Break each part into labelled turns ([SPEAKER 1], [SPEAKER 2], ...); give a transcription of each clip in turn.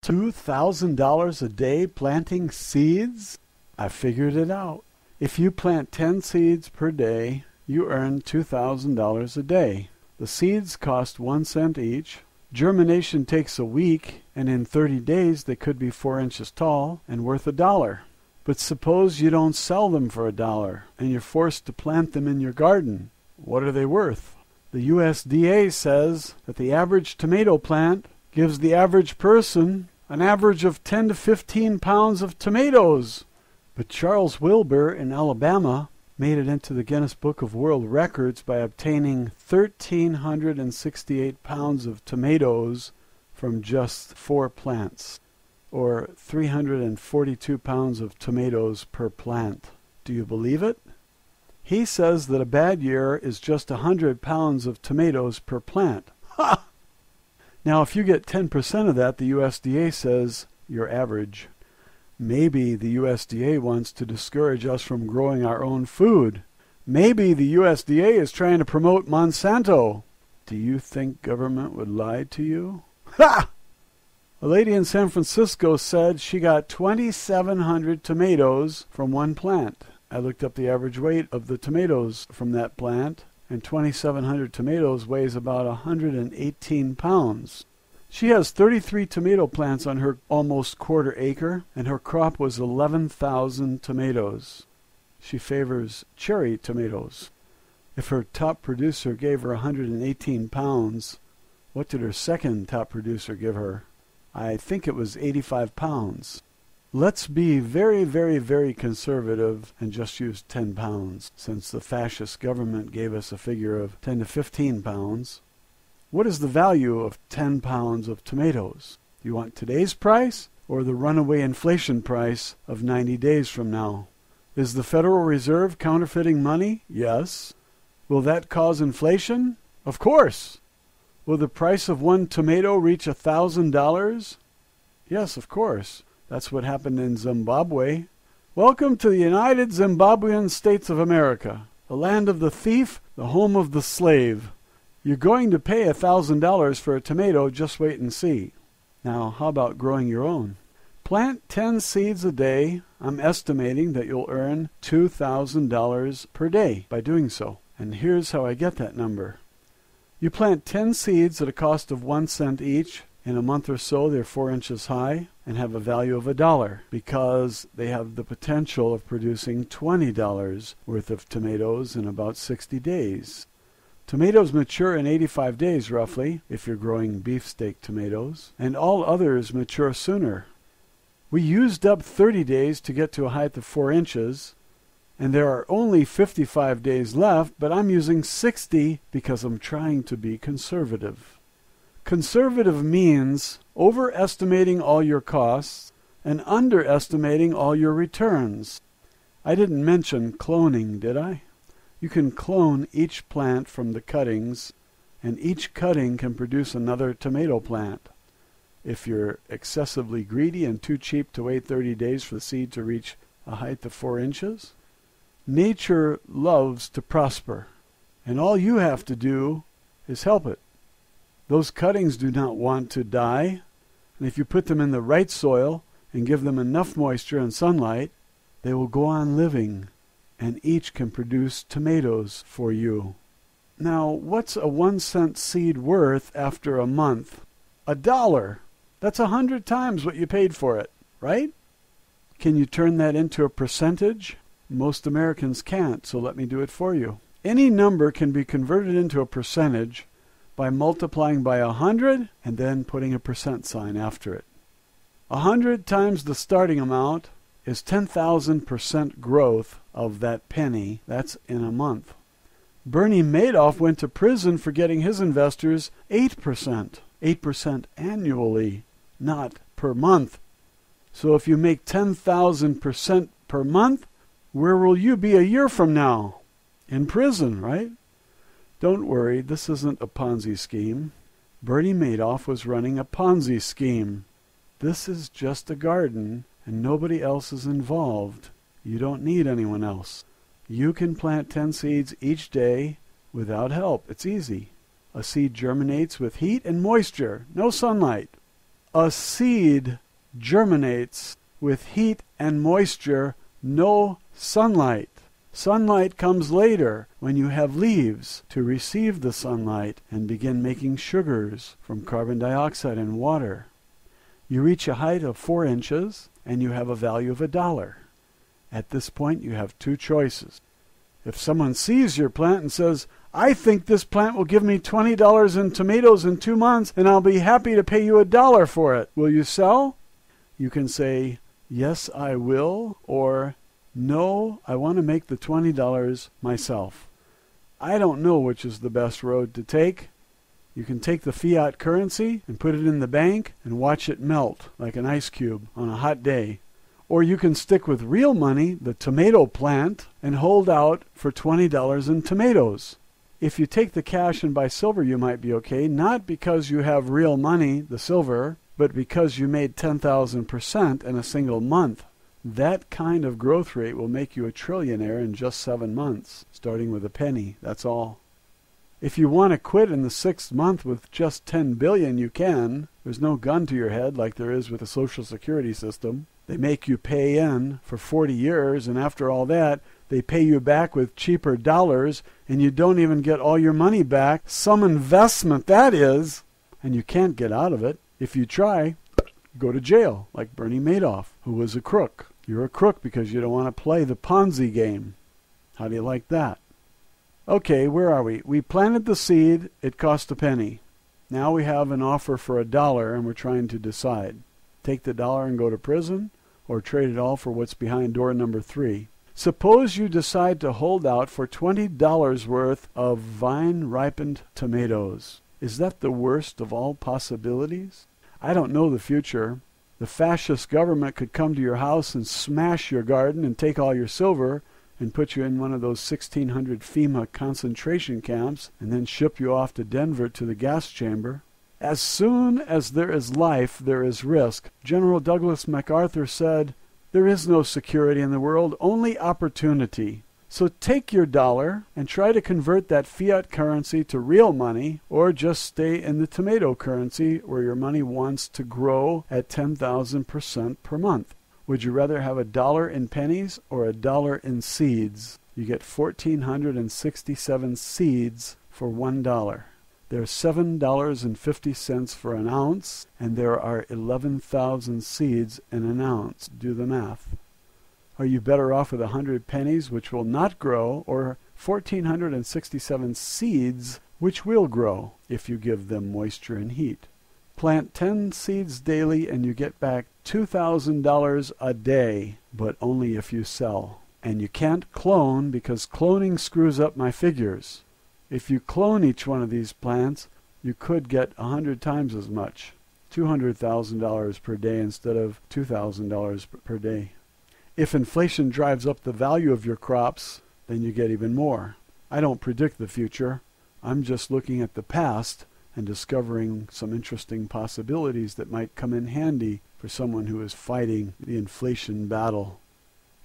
[SPEAKER 1] $2,000 a day planting seeds? I figured it out. If you plant 10 seeds per day, you earn $2,000 a day. The seeds cost 1 cent each. Germination takes a week, and in 30 days they could be 4 inches tall and worth $1. But suppose you don't sell them for $1, and you're forced to plant them in your garden. What are they worth? The USDA says that the average tomato plant gives the average person an average of 10 to 15 pounds of tomatoes. But Charles Wilbur in Alabama made it into the Guinness Book of World Records by obtaining 1,368 pounds of tomatoes from just 4 plants, or 342 pounds of tomatoes per plant. Do you believe it? He says that a bad year is just 100 pounds of tomatoes per plant. Ha! Now, if you get 10% of that, the USDA says you're average. Maybe the USDA wants to discourage us from growing our own food. Maybe the USDA is trying to promote Monsanto. Do you think government would lie to you? Ha! A lady in San Francisco said she got 2,700 tomatoes from one plant. I looked up the average weight of the tomatoes from that plant, and 2,700 tomatoes weighs about 118 pounds. She has 33 tomato plants on her almost quarter acre, and her crop was 11,000 tomatoes. She favors cherry tomatoes. If her top producer gave her 118 pounds, what did her second top producer give her? I think it was 85 pounds. Let's be very, very, very conservative and just use 10 pounds, since the fascist government gave us a figure of 10 to 15 pounds. What is the value of 10 pounds of tomatoes? Do you want today's price or the runaway inflation price of 90 days from now? Is the Federal Reserve counterfeiting money? Yes. Will that cause inflation? Of course. Will the price of one tomato reach $1,000? Yes, of course. That's what happened in Zimbabwe. Welcome to the United Zimbabwean States of America, the land of the thief, the home of the slave. You're going to pay $1,000 for a tomato, just wait and see. Now, how about growing your own? Plant 10 seeds a day. I'm estimating that you'll earn $2,000 per day by doing so. And here's how I get that number. You plant 10 seeds at a cost of 1 cent each. In a month or so, they're 4 inches high and have a value of $1 because they have the potential of producing $20 worth of tomatoes in about 60 days. Tomatoes mature in 85 days, roughly, if you're growing beefsteak tomatoes, and all others mature sooner. We used up 30 days to get to a height of 4 inches, and there are only 55 days left, but I'm using 60 because I'm trying to be conservative. Conservative means overestimating all your costs and underestimating all your returns. I didn't mention cloning, did I? You can clone each plant from the cuttings, and each cutting can produce another tomato plant. If you're excessively greedy and too cheap to wait 30 days for the seed to reach a height of 4 inches, nature loves to prosper, and all you have to do is help it. Those cuttings do not want to die, and if you put them in the right soil and give them enough moisture and sunlight, they will go on living, and each can produce tomatoes for you. Now, what's a 1 cent seed worth after a month? $1. That's 100 times what you paid for it, right? Can you turn that into a percentage? Most Americans can't, so let me do it for you. Any number can be converted into a percentage by multiplying by 100 and then putting a percent sign after it. 100 times the starting amount is 10,000% growth of that penny. That's in a month. Bernie Madoff went to prison for getting his investors 8%. 8% annually, not per month. So if you make 10,000% per month, where will you be a year from now? In prison, right? Don't worry, this isn't a Ponzi scheme. Bernie Madoff was running a Ponzi scheme. This is just a garden, and nobody else is involved. You don't need anyone else. You can plant 10 seeds each day without help. It's easy. A seed germinates with heat and moisture, no sunlight. A seed germinates with heat and moisture, no sunlight. Sunlight comes later when you have leaves to receive the sunlight and begin making sugars from carbon dioxide and water. You reach a height of 4 inches and you have a value of $1. At this point you have 2 choices. If someone sees your plant and says, "I think this plant will give me $20 in tomatoes in 2 months and I'll be happy to pay you $1 for it. Will you sell?" You can say, "Yes, I will," or "No, I want to make the $20 myself." I don't know which is the best road to take. You can take the fiat currency and put it in the bank and watch it melt like an ice cube on a hot day. Or you can stick with real money, the tomato plant, and hold out for $20 in tomatoes. If you take the cash and buy silver, you might be okay, not because you have real money, the silver, but because you made 10,000% in a single month. That kind of growth rate will make you a trillionaire in just 7 months, starting with a penny, that's all. If you want to quit in the 6th month with just 10 billion, you can. There's no gun to your head like there is with the Social Security system. They make you pay in for 40 years, and after all that, they pay you back with cheaper dollars, and you don't even get all your money back. Some investment, that is, and you can't get out of it. If you try, go to jail, like Bernie Madoff, who was a crook. You're a crook because you don't want to play the Ponzi game. How do you like that? Okay, where are we? We planted the seed. It cost a penny. Now we have an offer for $1, and we're trying to decide. Take the $1 and go to prison, or trade it all for what's behind door number 3. Suppose you decide to hold out for $20 worth of vine-ripened tomatoes. Is that the worst of all possibilities? I don't know the future. The fascist government could come to your house and smash your garden and take all your silver and put you in one of those 1,600 FEMA concentration camps and then ship you off to Denver to the gas chamber. As soon as there is life, there is risk. General Douglas MacArthur said, "There is no security in the world, only opportunity." So take your $1 and try to convert that fiat currency to real money, or just stay in the tomato currency where your money wants to grow at 10,000% per month. Would you rather have $1 in pennies or $1 in seeds? You get 1,467 seeds for $1. There's $7.50 for an ounce, and there are 11,000 seeds in an ounce. Do the math. Are you better off with 100 pennies, which will not grow, or 1,467 seeds, which will grow if you give them moisture and heat? Plant 10 seeds daily and you get back $2,000 a day, but only if you sell. And you can't clone because cloning screws up my figures. If you clone each one of these plants, you could get 100 times as much, $200,000 per day instead of $2,000 per day. If inflation drives up the value of your crops, then you get even more. I don't predict the future. I'm just looking at the past and discovering some interesting possibilities that might come in handy for someone who is fighting the inflation battle.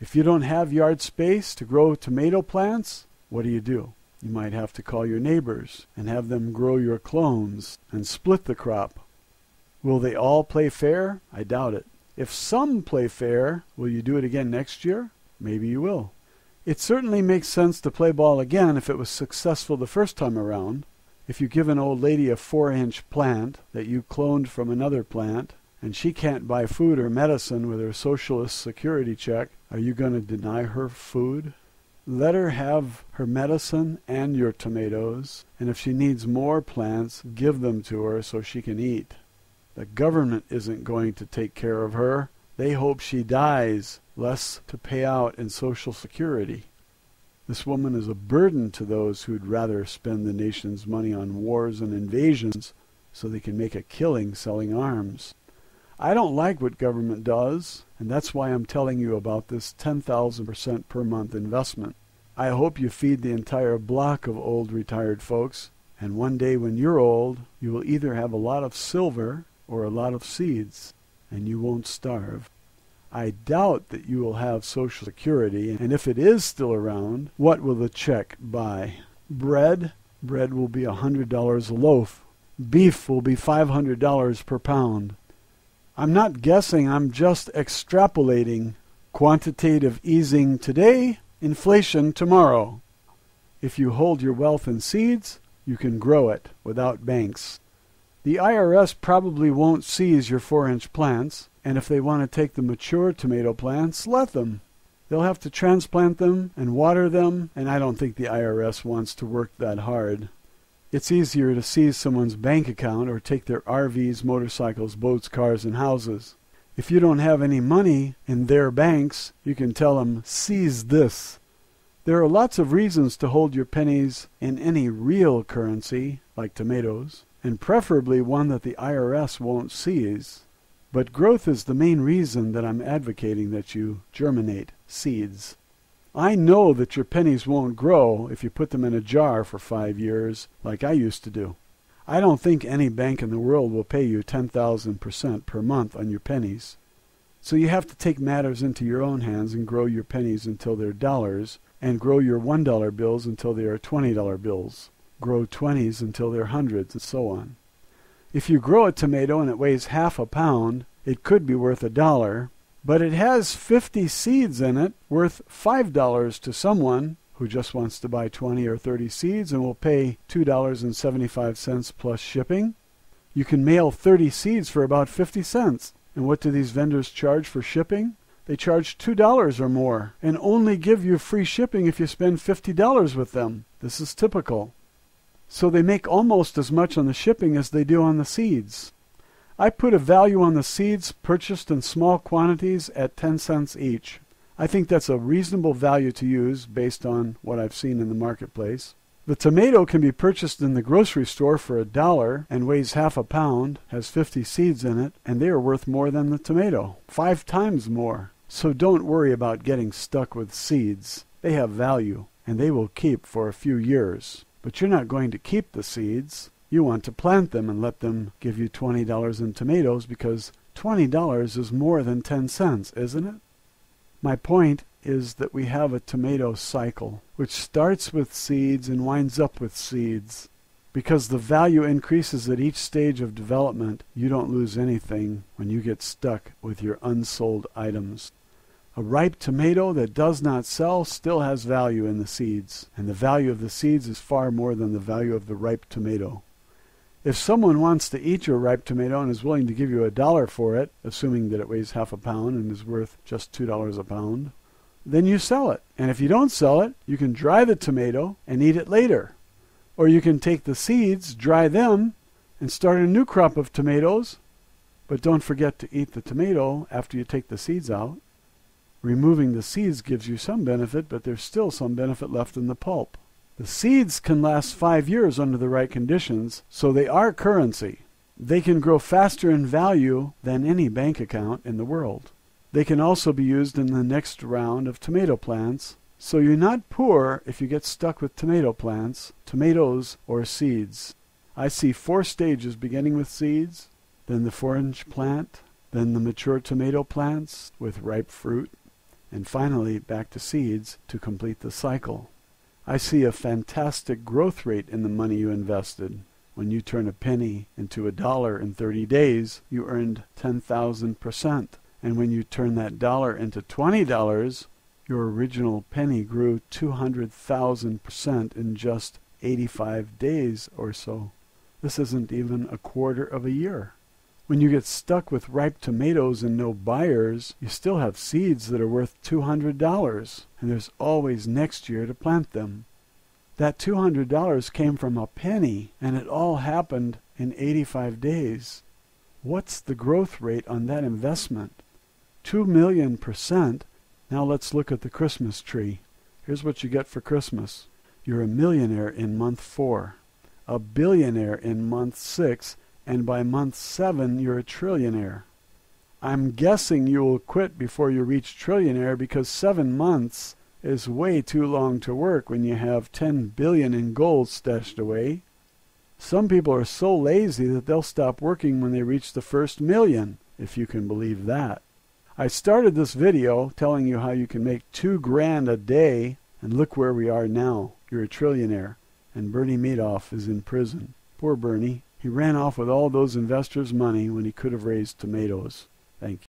[SPEAKER 1] If you don't have yard space to grow tomato plants, what do? You might have to call your neighbors and have them grow your clones and split the crop. Will they all play fair? I doubt it. If some play fair, will you do it again next year? Maybe you will. It certainly makes sense to play ball again if it was successful the first time around. If you give an old lady a 4-inch plant that you cloned from another plant, and she can't buy food or medicine with her socialist security check, are you going to deny her food? Let her have her medicine and your tomatoes, and if she needs more plants, give them to her so she can eat. The government isn't going to take care of her. They hope she dies, less to pay out in Social Security. This woman is a burden to those who'd rather spend the nation's money on wars and invasions so they can make a killing selling arms. I don't like what government does, and that's why I'm telling you about this 10,000% per month investment. I hope you feed the entire block of old retired folks, and one day when you're old, you will either have a lot of silver or a lot of seeds, and you won't starve. I doubt that you will have Social Security, and if it is still around, what will the check buy? Bread? Bread will be $100 a loaf. Beef will be $500 per pound. I'm not guessing, I'm just extrapolating. Quantitative easing today, inflation tomorrow. If you hold your wealth in seeds, you can grow it without banks. The IRS probably won't seize your 4-inch plants, and if they want to take the mature tomato plants, let them. They'll have to transplant them and water them, and I don't think the IRS wants to work that hard. It's easier to seize someone's bank account or take their RVs, motorcycles, boats, cars, and houses. If you don't have any money in their banks, you can tell them, seize this. There are lots of reasons to hold your pennies in any real currency, like tomatoes, and preferably one that the IRS won't seize. But growth is the main reason that I'm advocating that you germinate seeds. I know that your pennies won't grow if you put them in a jar for 5 years, like I used to do. I don't think any bank in the world will pay you 10,000% per month on your pennies. So you have to take matters into your own hands and grow your pennies until they're dollars, and grow your $1 bills until they are $20 bills. Grow 20s until they're hundreds, and so on. If you grow a tomato and it weighs half a pound, it could be worth $1, but it has 50 seeds in it worth $5 to someone who just wants to buy 20 or 30 seeds and will pay $2.75 plus shipping. You can mail 30 seeds for about 50 cents. And what do these vendors charge for shipping? They charge $2 or more and only give you free shipping if you spend $50 with them. This is typical. So they make almost as much on the shipping as they do on the seeds. I put a value on the seeds purchased in small quantities at 10 cents each. I think that's a reasonable value to use based on what I've seen in the marketplace. The tomato can be purchased in the grocery store for $1 and weighs half a pound, has 50 seeds in it, and they are worth more than the tomato, 5 times more. So don't worry about getting stuck with seeds. They have value, and they will keep for a few years. But you're not going to keep the seeds. You want to plant them and let them give you $20 in tomatoes because $20 is more than 10 cents, isn't it? My point is that we have a tomato cycle, which starts with seeds and winds up with seeds. Because the value increases at each stage of development, you don't lose anything when you get stuck with your unsold items. A ripe tomato that does not sell still has value in the seeds, and the value of the seeds is far more than the value of the ripe tomato. If someone wants to eat your ripe tomato and is willing to give you $1 for it, assuming that it weighs half a pound and is worth just $2 a pound, then you sell it. And if you don't sell it, you can dry the tomato and eat it later. Or you can take the seeds, dry them, and start a new crop of tomatoes, but don't forget to eat the tomato after you take the seeds out. Removing the seeds gives you some benefit, but there's still some benefit left in the pulp. The seeds can last 5 years under the right conditions, so they are currency. They can grow faster in value than any bank account in the world. They can also be used in the next round of tomato plants, so you're not poor if you get stuck with tomato plants, tomatoes, or seeds. I see 4 stages beginning with seeds, then the 4-inch plant, then the mature tomato plants with ripe fruit, and finally back to seeds to complete the cycle. I see a fantastic growth rate in the money you invested. When you turn a penny into $1 in 30 days, you earned 10,000%. And when you turn that dollar into $20, your original penny grew 200,000% in just 85 days or so. This isn't even a quarter of a year. When you get stuck with ripe tomatoes and no buyers, you still have seeds that are worth $200, and there's always next year to plant them. That $200 came from a penny, and it all happened in 85 days. What's the growth rate on that investment? 2,000,000%. Now let's look at the Christmas tree. Here's what you get for Christmas. You're a millionaire in month 4, a billionaire in month 6, and by month 7 you're a trillionaire. I'm guessing you will quit before you reach trillionaire because 7 months is way too long to work when you have 10 billion in gold stashed away. Some people are so lazy that they'll stop working when they reach the first million, if you can believe that. I started this video telling you how you can make $2,000 a day, and look where we are now. You're a trillionaire, and Bernie Madoff is in prison. Poor Bernie. He ran off with all those investors' money when he could have raised tomatoes. Thank you.